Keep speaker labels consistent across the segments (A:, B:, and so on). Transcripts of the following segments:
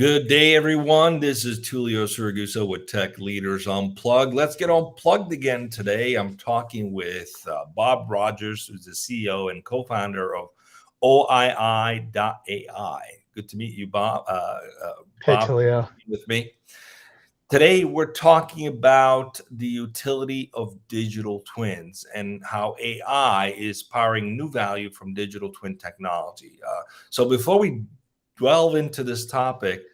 A: Good day, everyone. This is Tullio Siragusa with Tech Leaders Unplugged. Let's get unplugged again today. I'm talking with Bob Rogers, who's the CEO and co-founder of Oii.ai. Good to meet you, Bob.
B: Hey,
A: Bob,
B: Tullio.
A: with me. Today, we're talking about the utility of digital twins and how AI is powering new value from digital twin technology. So before we delve into this topic,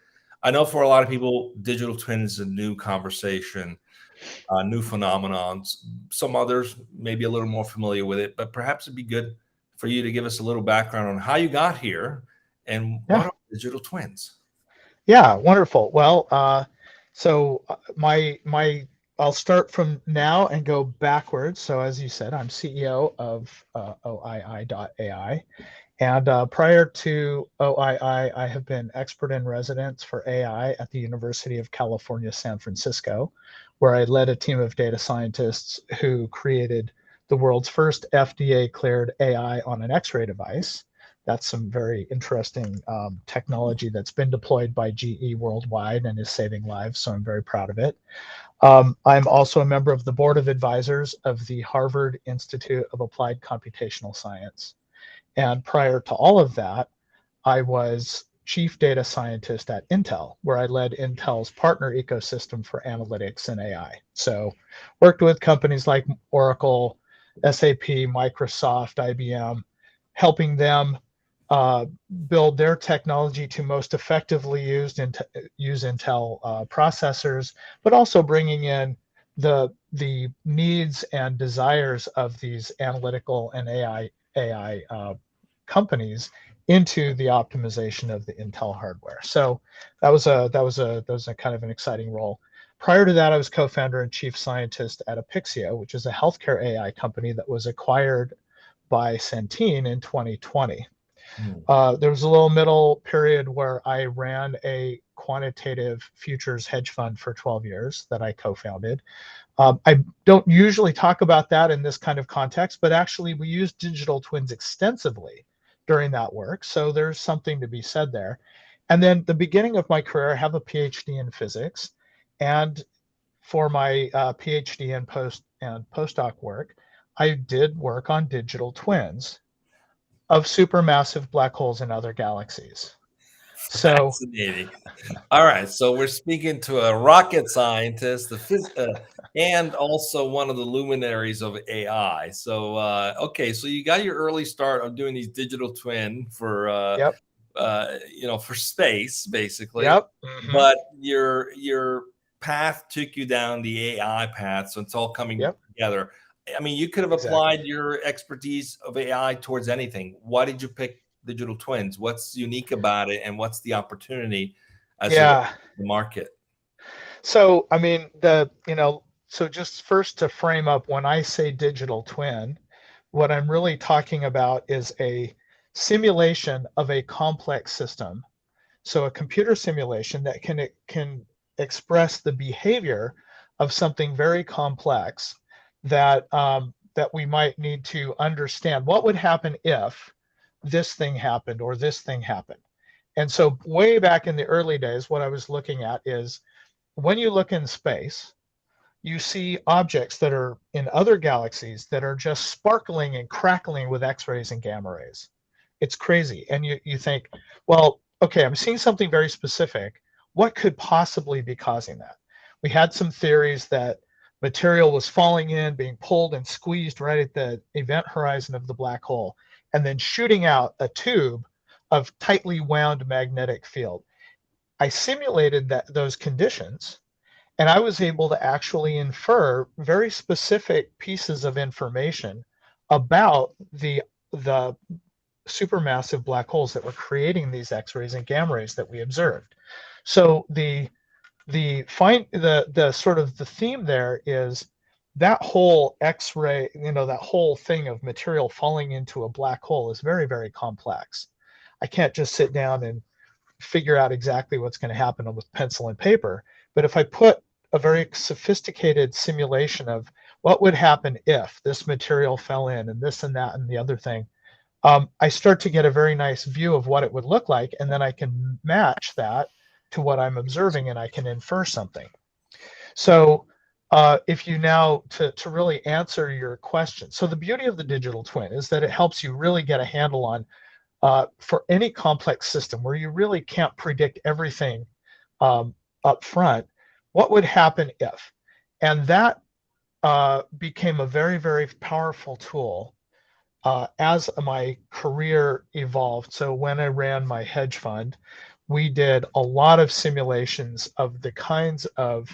A: I know for a lot of people, digital twins is a new conversation, new phenomenon. Some others may be a little more familiar with it, but perhaps it'd be good for you to give us a little background on how you got here and what
B: Yeah,
A: are digital twins?
B: yeah, wonderful. Well, I'll start from now and go backwards. So as you said, I'm CEO of Oii.ai. And prior to Oii, I have been expert in residence for AI at the University of California, San Francisco, where I led a team of data scientists who created the world's first FDA-cleared AI on an X-ray device. That's some very interesting technology that's been deployed by GE worldwide and is saving lives, so I'm very proud of it. I'm also a member of the board of advisors of the Harvard Institute of Applied Computational Science. And prior to all of that, I was chief data scientist at Intel, where I led Intel's partner ecosystem for analytics and AI. So worked with companies like Oracle, SAP, Microsoft, IBM, helping them build their technology to most effectively use Intel processors, but also bringing in the needs and desires of these analytical and AI companies into the optimization of the Intel hardware. So that was a kind of an exciting role. Prior to that, I was co-founder and chief scientist at Apixio, which is a healthcare AI company that was acquired by Centene in 2020. There was a little middle period where I ran a quantitative futures hedge fund for 12 years that I co-founded. I don't usually talk about that in this kind of context, but actually we used digital twins extensively during that work. So there's something to be said there. And then the beginning of my career, I have a PhD in physics. And for my PhD and postdoc work, I did work on digital twins of supermassive black holes in other galaxies. So
A: Fascinating. All right, so we're speaking to a rocket scientist, and also one of the luminaries of AI. So, okay, so you got your early start of doing these digital twin for,
B: yep,
A: for space, basically.
B: yep. Mm-hmm.
A: But your path took you down the AI path, so it's all coming
B: Yep,
A: together. I mean, you could have
B: exactly.
A: applied your expertise of AI towards anything. Why did you pick digital twins? What's unique about it, and what's the opportunity as it
B: Yeah.
A: the market?
B: So, I mean, so just first to frame up, when I say digital twin, what I'm really talking about is a simulation of a complex system. So a computer simulation that can express the behavior of something very complex that we might need to understand what would happen if this thing happened or this thing happened. And so way back in the early days, what I was looking at is when you look in space, you see objects that are in other galaxies that are just sparkling and crackling with X-rays and gamma rays. It's crazy. And you think, well, okay, I'm seeing something very specific. What could possibly be causing that? We had some theories that material was falling in, being pulled and squeezed right at the event horizon of the black hole, and then shooting out a tube of tightly wound magnetic field. I simulated those conditions, and I was able to actually infer very specific pieces of information about the supermassive black holes that were creating these X-rays and gamma rays that we observed. So the sort of the theme there is that whole X-ray, that whole thing of material falling into a black hole is very, very complex. I can't just sit down and figure out exactly what's going to happen with pencil and paper. But if I put a very sophisticated simulation of what would happen if this material fell in and this and that and the other thing, I start to get a very nice view of what it would look like. And then I can match that to what I'm observing, and I can infer something. So if you now, to really answer your question, so the beauty of the digital twin is that it helps you really get a handle on, for any complex system where you really can't predict everything up front, what would happen if? And that became a very, very powerful tool as my career evolved. So when I ran my hedge fund, we did a lot of simulations of the kinds of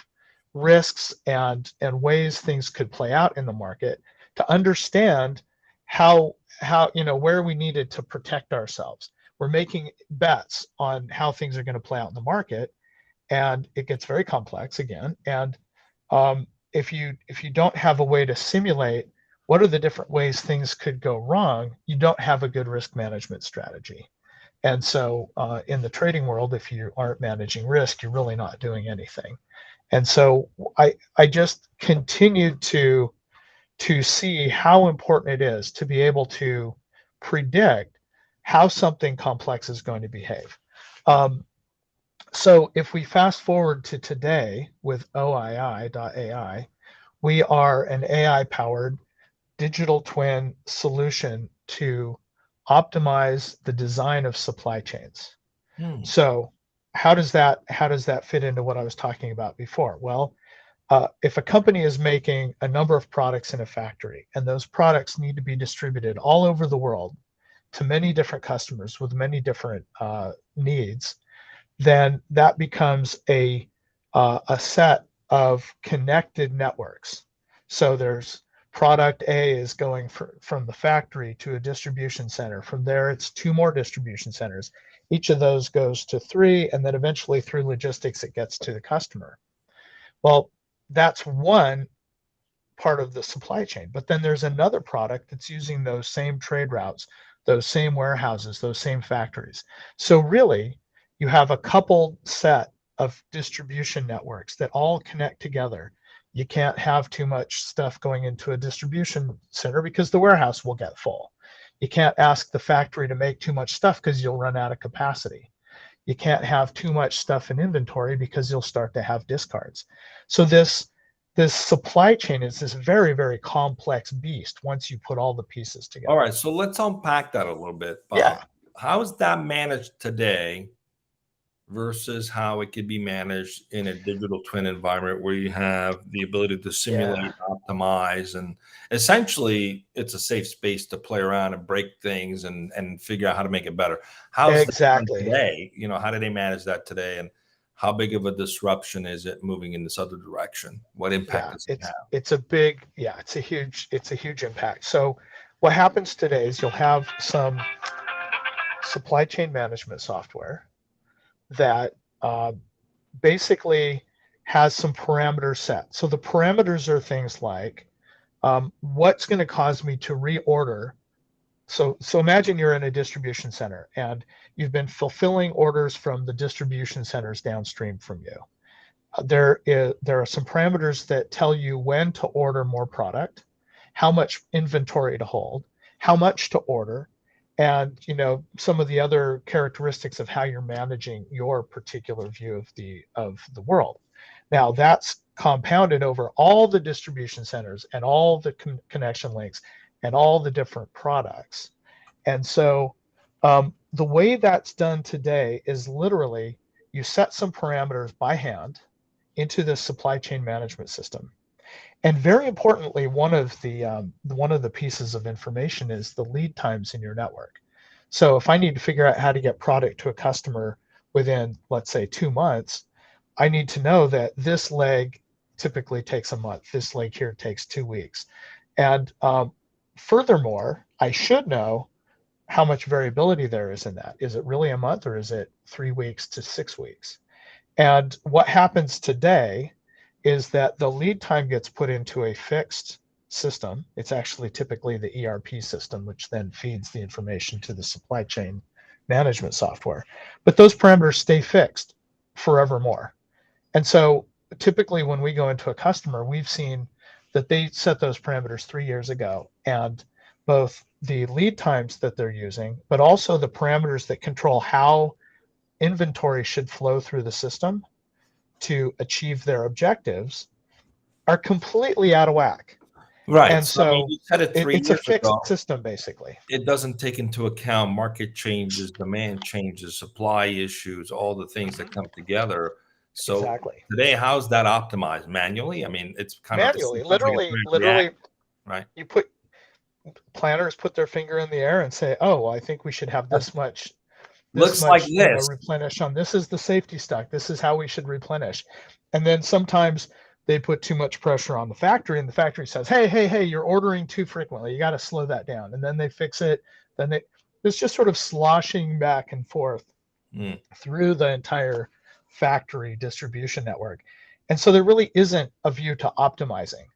B: risks and ways things could play out in the market to understand how where we needed to protect ourselves. We're making bets on how things are going to play out in the market, and it gets very complex again. And if you don't have a way to simulate what are the different ways things could go wrong, you don't have a good risk management strategy. And so in the trading world, if you aren't managing risk, you're really not doing anything. And so I just continued to see how important it is to be able to predict how something complex is going to behave. So if we fast forward to today with OII.ai, we are an AI powered digital twin solution to optimize the design of supply chains.
A: Hmm.
B: So how does that fit into what I was talking about before? Well, if a company is making a number of products in a factory and those products need to be distributed all over the world to many different customers with many different needs, then that becomes a set of connected networks. So there's product A is going from the factory to a distribution center. From there, it's two more distribution centers. Each of those goes to three, and then eventually through logistics, it gets to the customer. Well, that's one part of the supply chain. But then there's another product that's using those same trade routes, those same warehouses, those same factories. So really, you have a coupled set of distribution networks that all connect together. You can't have too much stuff going into a distribution center because the warehouse will get full. You can't ask the factory to make too much stuff because you'll run out of capacity. You can't have too much stuff in inventory because you'll start to have discards. So this supply chain is this very, very complex beast once you put all the pieces
A: All
B: together.
A: right, so let's unpack that a little bit, Bob.
B: Yeah,
A: How is that managed today versus how it could be managed in a digital twin environment where you have the ability to
B: yeah,
A: simulate, optimize, and essentially it's a safe space to play around and break things and figure out how to make it better. How's that done
B: exactly.
A: today? How do they manage that today? And how big of a disruption is it moving in this other direction? What impact
B: Yeah,
A: does it have?
B: it's a huge impact. So what happens today is you'll have some supply chain management software that basically has some parameters set. So the parameters are things like what's going to cause me to reorder. So imagine you're in a distribution center and you've been fulfilling orders from the distribution centers downstream from you. There are some parameters that tell you when to order more product, how much inventory to hold, how much to order, and some of the other characteristics of how you're managing your particular view of the world. Now that's compounded over all the distribution centers and all the connection links and all the different products. And so the way that's done today is literally you set some parameters by hand into the supply chain management system. And very importantly, one of the pieces of information is the lead times in your network. So if I need to figure out how to get product to a customer within, let's say, 2 months, I need to know that this leg typically takes a month. This leg here takes 2 weeks. And furthermore, I should know how much variability there is in that. Is it really a month or is it 3 weeks to 6 weeks? And what happens today is that the lead time gets put into a fixed system. It's actually typically the ERP system, which then feeds the information to the supply chain management software. But those parameters stay fixed forevermore. And so typically when we go into a customer, we've seen that they set those parameters 3 years ago, and both the lead times that they're using, but also the parameters that control how inventory should flow through the system to achieve their objectives are completely out of whack.
A: Right.
B: And
A: So, I mean,
B: so
A: you said it 3
B: it's a
A: years
B: fixed
A: ago.
B: system, basically.
A: It doesn't take into account market changes, demand changes, supply issues, all the things that come together. So
B: Exactly.
A: today, how's that optimized? Manually? I mean, it's kind of
B: Manually,
A: sometimes we get react,
B: literally,
A: right?
B: you put planners put their finger in the air and say, "Oh, well, I think we should have this
A: Looks like
B: much,
A: this.
B: replenish on. This is the safety stock. This is how we should replenish." And then sometimes they put too much pressure on the factory, and the factory says, "Hey, hey, hey, you're ordering too frequently. You got to slow that down." And then they fix it. Then it's just sort of sloshing back and forth
A: Mm.
B: through the entire factory distribution network. And so there really isn't a view to optimizing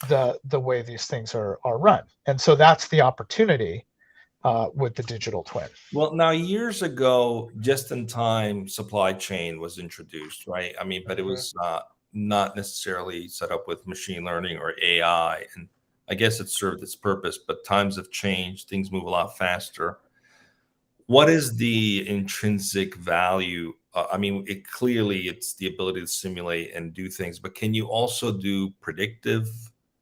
B: the way these things are run. And so that's the opportunity with the digital twin.
A: Well, now years ago, just-in-time supply chain was introduced, right? I mean, but it
B: Mhm.
A: was not necessarily set up with machine learning or AI, and I guess it served its purpose. But times have changed; things move a lot faster. What is the intrinsic value? I mean, it's the ability to simulate and do things, but can you also do predictive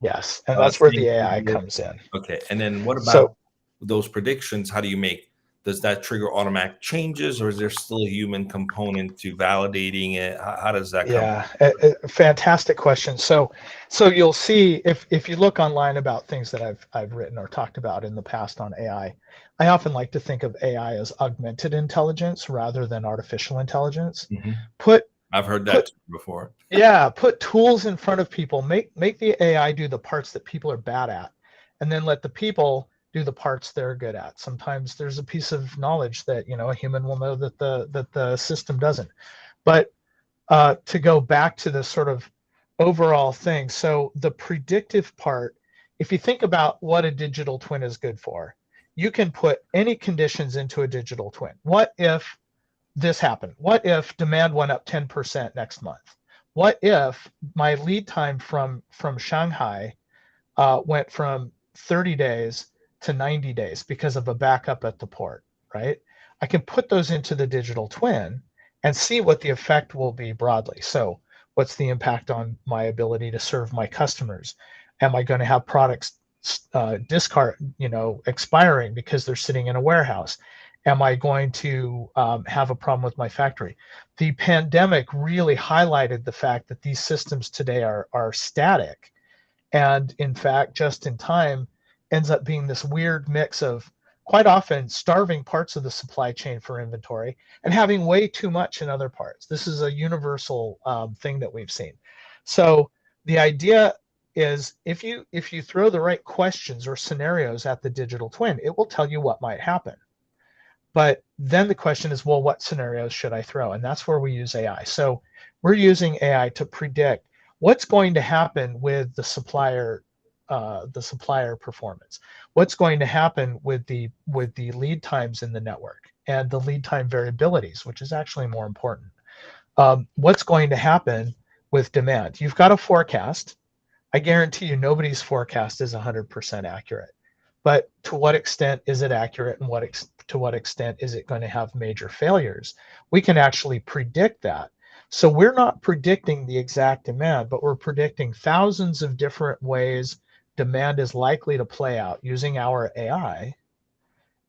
B: Yes, and that's where the
A: things
B: AI
A: with it?
B: comes in.
A: Okay, and then what about
B: So
A: those predictions? How do you make? Does that trigger automatic changes, or is there still a human component to validating it? How does that come?
B: yeah, a fantastic question. So you'll see if you look online about things that I've written or talked about in the past on AI, I often like to think of AI as augmented intelligence rather than artificial intelligence.
A: Mhm.
B: Put
A: I've heard that
B: put
A: before.
B: Yeah, put tools in front of people. Make the AI do the parts that people are bad at, and then let the people do the parts they're good at. Sometimes there's a piece of knowledge that a human will know that the system doesn't. But to go back to the sort of overall thing, so the predictive part, if you think about what a digital twin is good for, you can put any conditions into a digital twin. What if this happened? What if demand went up 10% next month? What if my lead time from Shanghai went from 30 days to 90 days because of a backup at the port, right? I can put those into the digital twin and see what the effect will be broadly. So, what's the impact on my ability to serve my customers? Am I going to have products discard, expiring because they're sitting in a warehouse? Am I going to have a problem with my factory? The pandemic really highlighted the fact that these systems today are static, and in fact just in time ends up being this weird mix of quite often starving parts of the supply chain for inventory and having way too much in other parts. This is a universal thing that we've seen. So the idea is if you throw the right questions or scenarios at the digital twin, it will tell you what might happen. But then the question is, well, what scenarios should I throw? And that's where we use AI. So we're using AI to predict what's going to happen with the supplier performance. What's going to happen with the lead times in the network and the lead time variabilities, which is actually more important. What's going to happen with demand? You've got a forecast. I guarantee you nobody's forecast is 100% accurate. But to what extent is it accurate, and to what extent is it going to have major failures? We can actually predict that. So we're not predicting the exact demand, but we're predicting thousands of different ways demand is likely to play out using our AI.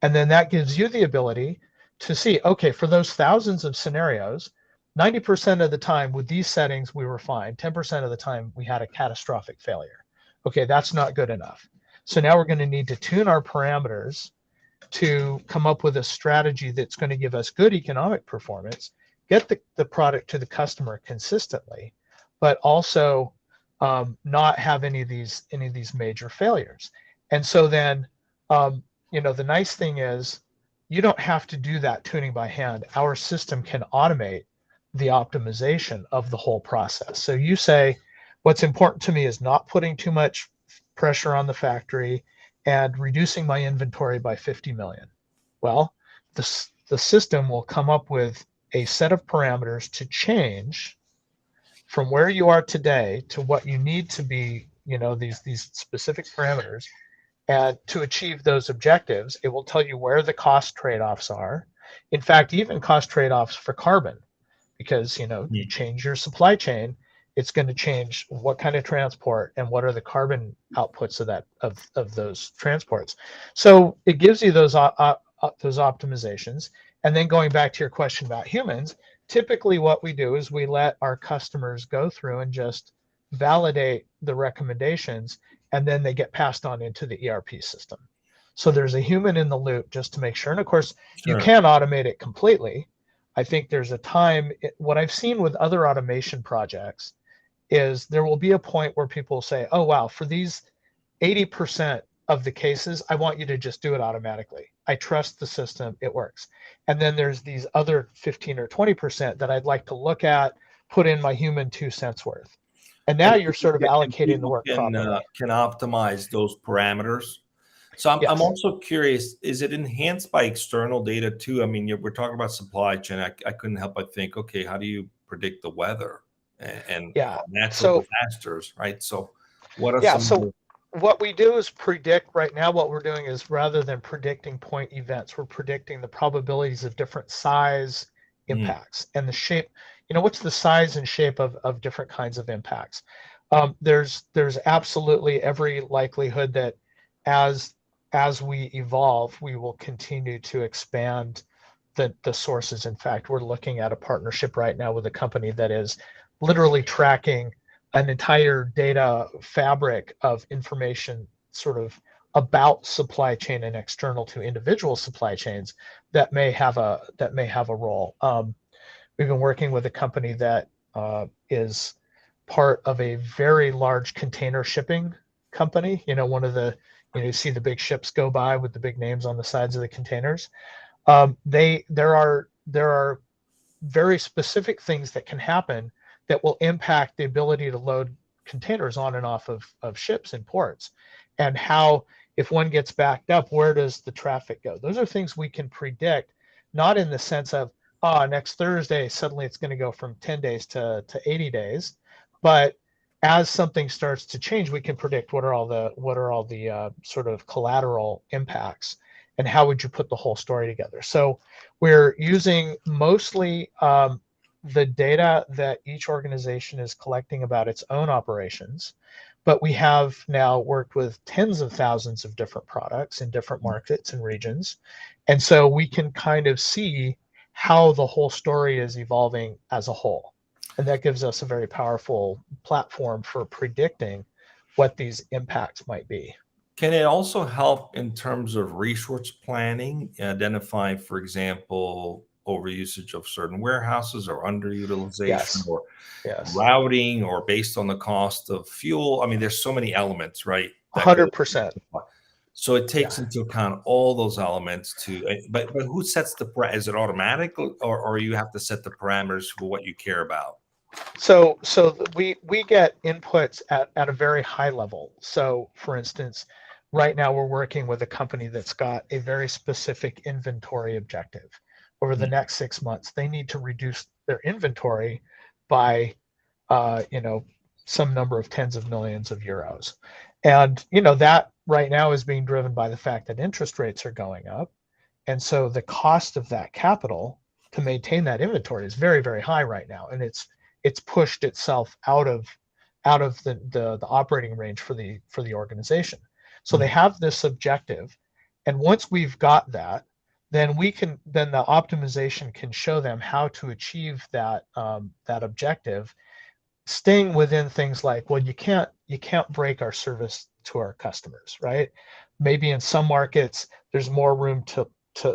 B: And then that gives you the ability to see, okay, for those thousands of scenarios, 90% of the time with these settings, we were fine. 10% of the time, we had a catastrophic failure. Okay, that's not good enough. So now we're going to need to tune our parameters to come up with a strategy that's going to give us good economic performance, get the product to the customer consistently, but also not have any of these major failures. And so then, the nice thing is you don't have to do that tuning by hand. Our system can automate the optimization of the whole process. So you say, what's important to me is not putting too much pressure on the factory and reducing my inventory by 50 million. Well, the system will come up with a set of parameters to change from where you are today to what you need to be, these specific parameters. And to achieve those objectives, it will tell you where the cost trade-offs are. In fact, even cost trade-offs for carbon, because you change your supply chain, it's going to change what kind of transport and what are the carbon outputs of those transports. So it gives you those optimizations. And then going back to your question about humans, typically what we do is we let our customers go through and just validate the recommendations, and then they get passed on into the ERP system. So there's a human in the loop just to make sure. And of course, you
A: Sure.
B: can't automate it completely. I think there's a time, what I've seen with other automation projects is there will be a point where people say, oh, wow, for these 80% of the cases, I want you to just do it automatically. I trust the system, it works. And then there's these other 15 or 20% that I'd like to look at, put in my human 2 cents worth. And now
A: And
B: you're sort of allocating the
A: people
B: work properly.
A: can optimize those parameters. So I'm
B: Yes.
A: also curious, is it enhanced by external data too? I mean, we're talking about supply chain. I couldn't help but think, okay, how do you predict the weather and
B: Yeah.
A: natural
B: So
A: disasters, right? So what are
B: Yeah,
A: some of
B: so
A: the
B: what we do is predict right now. What we're doing is rather than predicting point events, we're predicting the probabilities of different size
A: mm,
B: impacts and the shape. What's the size and shape of different kinds of impacts? There's absolutely every likelihood that as as we evolve, we will continue to expand the sources. In fact, we're looking at a partnership right now with a company that is literally tracking an entire data fabric of information sort of about supply chain and external to individual supply chains that may have a role. We've been working with a company that is part of a very large container shipping company. One of the you see the big ships go by with the big names on the sides of the containers. There are very specific things that can happen that will impact the ability to load containers on and off of ships and ports, and how, if one gets backed up, where does the traffic go? Those are things we can predict, not in the sense of, next Thursday suddenly it's going to go from 10 days to 80 days, but as something starts to change, we can predict what are all the sort of collateral impacts, and how would you put the whole story together. So we're using mostly the data that each organization is collecting about its own operations, but we have now worked with tens of thousands of different products in different markets and regions. And so we can kind of see how the whole story is evolving as a whole. And that gives us a very powerful platform for predicting what these impacts might be.
A: Can it also help in terms of resource planning, identify, for example, overusage of certain warehouses or underutilization
B: Yes.
A: or
B: Yes.
A: routing or based on the cost of fuel? I mean, there's so many elements, right, that go.
B: 100%.
A: So it takes
B: Yeah.
A: into account all those elements but who sets is it automatic or you have to set the parameters for what you care about?
B: So we get inputs at a very high level. So for instance, right now we're working with a company that's got a very specific inventory objective. Over the
A: Mm,
B: next 6 months, they need to reduce their inventory by you know some number of tens of millions of euros. And that right now is being driven by the fact that interest rates are going up. And so the cost of that capital to maintain that inventory is very, very high right now. And it's pushed itself out of the operating range for the organization. So they
A: mm,
B: have this objective. And once we've got that, then the optimization can show them how to achieve that objective, staying within things like, well, you can't break our service to our customers, right? Maybe in some markets there's more room to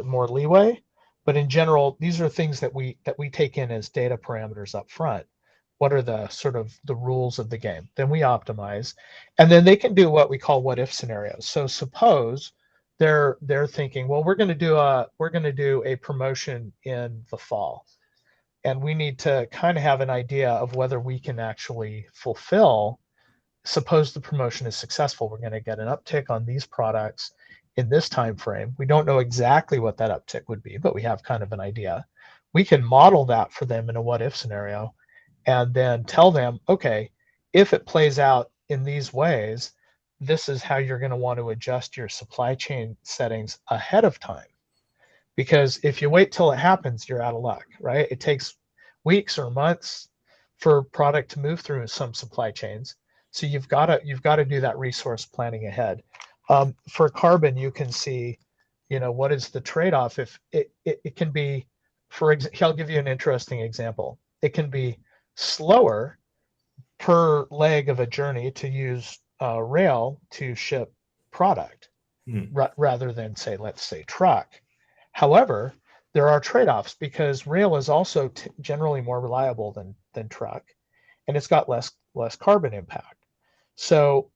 B: more leeway, but in general, these are things that we take in as data parameters up front. What are the sort of the rules of the game? Then we optimize, and then they can do what we call what if scenarios. So suppose they're thinking, well, we're going to do a promotion in the fall, and we need to kind of have an idea of whether we can actually fulfill. Suppose the promotion is successful, we're going to get an uptick on these products in this time frame. We don't know exactly what that uptick would be, but we have kind of an idea. We can model that for them in a what if scenario, and then tell them, okay, if it plays out in these ways, this is how you're going to want to adjust your supply chain settings ahead of time. because if you wait till it happens, you're out of luck, right? It takes weeks or months for product to move through some supply chains. So you've got to do that resource planning ahead. For carbon, you can see, what is the trade-off? If it can be, for example, I'll give you an interesting example. It can be slower per leg of a journey to use rail to ship product
A: Hmm.
B: rather than, say, let's say truck. However, there are trade-offs because rail is also generally more reliable than truck, and it's got less carbon impact. So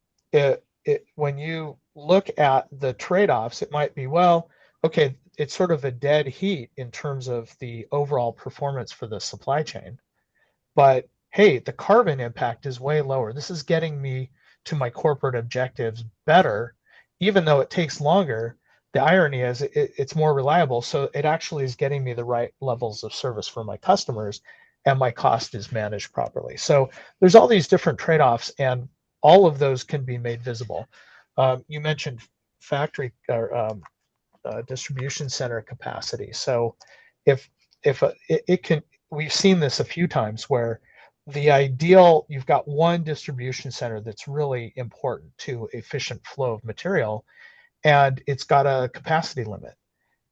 B: when you look at the trade-offs, it might be, well, okay, it's sort of a dead heat in terms of the overall performance for the supply chain, but hey, the carbon impact is way lower. This is getting me to my corporate objectives better, even though it takes longer. The irony is it's more reliable, so it actually is getting me the right levels of service for my customers, and my cost is managed properly. So there's all these different trade-offs, and all of those can be made visible. You mentioned factory or distribution center capacity. So if it can, we've seen this a few times where the ideal, you've got one distribution center that's really important to efficient flow of material, and it's got a capacity limit.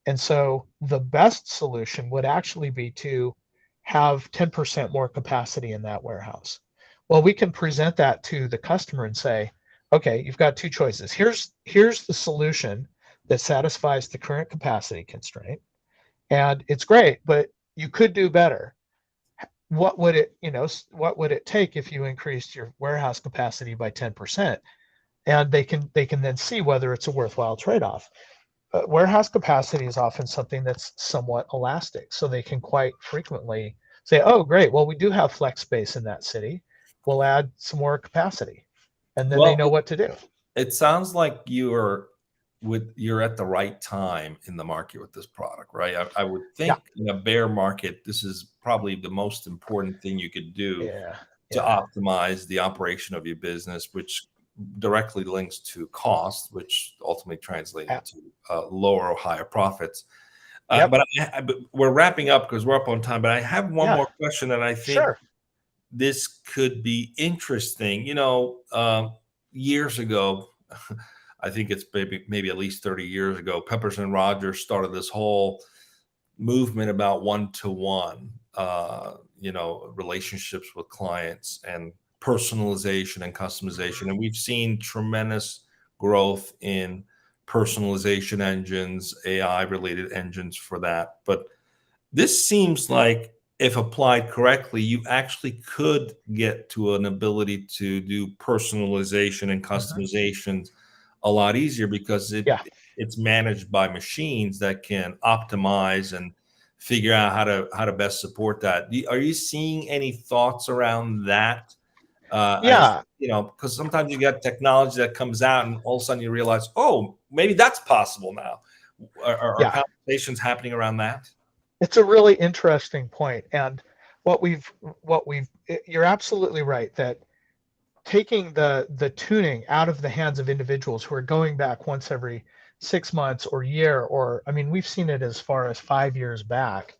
B: And so the best solution would actually be to have 10% more capacity in that warehouse. Well, we can present that to the customer and say, okay, you've got two choices. Here's the solution that satisfies the current capacity constraint. And it's great, but you could do better. What would it take if you increased your warehouse capacity by 10%? And they can then see whether it's a worthwhile trade-off. Warehouse capacity is often something that's somewhat elastic, so they can quite frequently say, oh, great, well, we do have flex space in that city. We'll add some more capacity. And then they
A: Well,
B: know what to do.
A: it sounds like you're at the right time in the market with this product, right? I would
B: Yeah,
A: think in a bear market, this is probably the most important thing you could do
B: yeah,
A: to
B: yeah,
A: optimize the operation of your business, which directly links to cost, which ultimately translate
B: yeah.
A: into lower or higher profits.
B: Yep,
A: But we're wrapping up because we're up on time. But I have one
B: yeah,
A: more question, and I think
B: sure.
A: this could be interesting. Years ago, I think it's maybe at least 30 years ago, Peppers and Rogers started this whole movement about one-to-one, relationships with clients and personalization and customization. And we've seen tremendous growth in personalization engines, AI related engines for that. But this seems like if applied correctly, you actually could get to an ability to do personalization and
B: Mhm.
A: customizations a lot easier because
B: Yeah,
A: it's managed by machines that can optimize and figure out how to best support that. Are you seeing any thoughts around that? As
B: yeah,
A: you know, because sometimes you get technology that comes out and all of a sudden you realize, oh, maybe that's possible now. Are
B: yeah.
A: conversations happening around that?
B: It's a really interesting point, and what we've you're absolutely right that taking the tuning out of the hands of individuals who are going back once every 6 months or year, or I mean, we've seen it as far as 5 years back.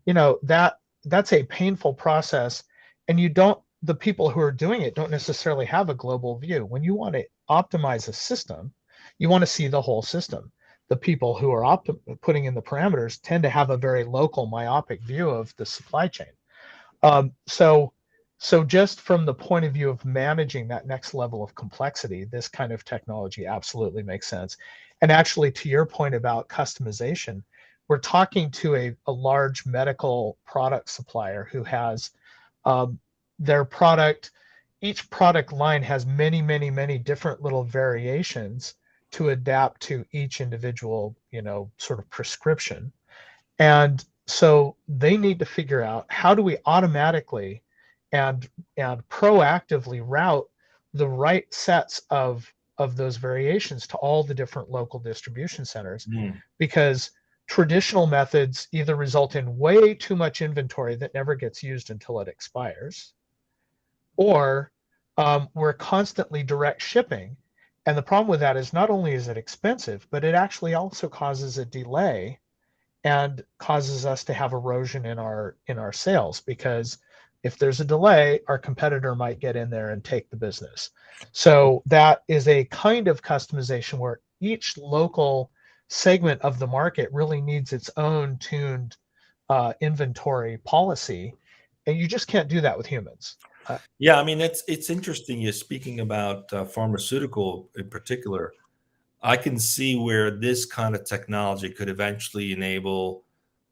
B: That's a painful process, and the people who are doing it don't necessarily have a global view. When you want to optimize a system, you want to see the whole system. The people who are putting in the parameters tend to have a very local myopic view of the supply chain. So just from the point of view of managing that next level of complexity, this kind of technology absolutely makes sense. And actually, to your point about customization, we're talking to a large medical product supplier who has um, their product. Each product line has many, many, many different little variations to adapt to each individual, sort of prescription. And so they need to figure out, how do we automatically and proactively route the right sets of those variations to all the different local distribution centers,
A: Hmm.
B: because traditional methods either result in way too much inventory that never gets used until it expires, or we're constantly direct shipping. And the problem with that is not only is it expensive, but it actually also causes a delay and causes us to have erosion in our sales, because if there's a delay, our competitor might get in there and take the business. So that is a kind of customization where each local segment of the market really needs its own tuned inventory policy, and you just can't do that with humans.
A: Yeah, I mean, it's interesting. You're speaking about pharmaceutical in particular. I can see where this kind of technology could eventually enable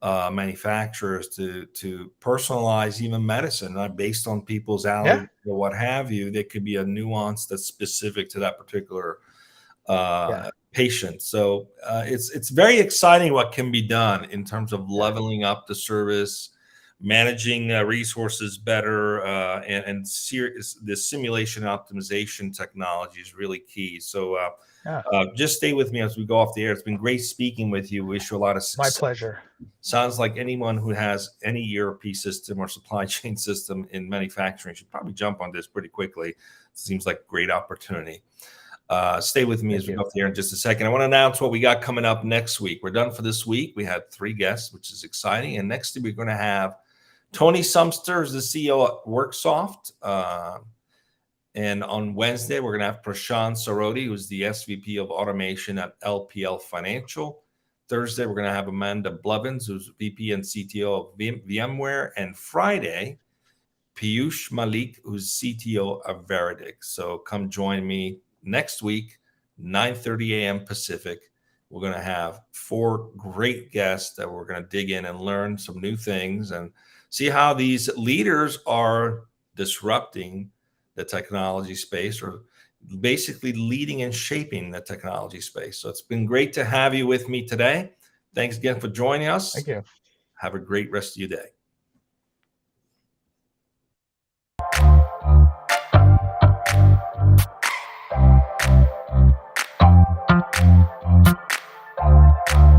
A: manufacturers to personalize even medicine, based on people's
B: Yeah,
A: allergies or what have you. There could be a nuance that's specific to that particular
B: yeah,
A: patient. So it's very exciting what can be done in terms of
B: yeah,
A: leveling up the service, managing resources better, and the simulation optimization technology is really key. So
B: yeah.
A: just stay with me as we go off the air. It's been great speaking with you. Wish you a lot of
B: My
A: success.
B: pleasure.
A: Sounds like anyone who has any ERP system or supply chain system in manufacturing should probably jump on this pretty quickly. Seems like a great opportunity. Stay with me as
B: Thank
A: we
B: you.
A: go off the air in just a second. I want to announce what we got coming up next week. We're done for this week. We had 3 guests, which is exciting. And next week, we're going to have Tony Sumster, is the CEO at Worksoft. And on Wednesday, we're going to have Prashant Sarodi, who's the SVP of Automation at LPL Financial. Thursday, we're going to have Amanda Blevins, who's VP and CTO of VMware. And Friday, Piyush Malik, who's CTO of Veridic. So come join me next week, 9:30 a.m. Pacific. We're going to have 4 great guests that we're going to dig in and learn some new things and see how these leaders are disrupting the technology space, or basically leading and shaping the technology space. So it's been great to have you with me today. Thanks again for joining us.
B: Thank you.
A: Have a great rest of your day.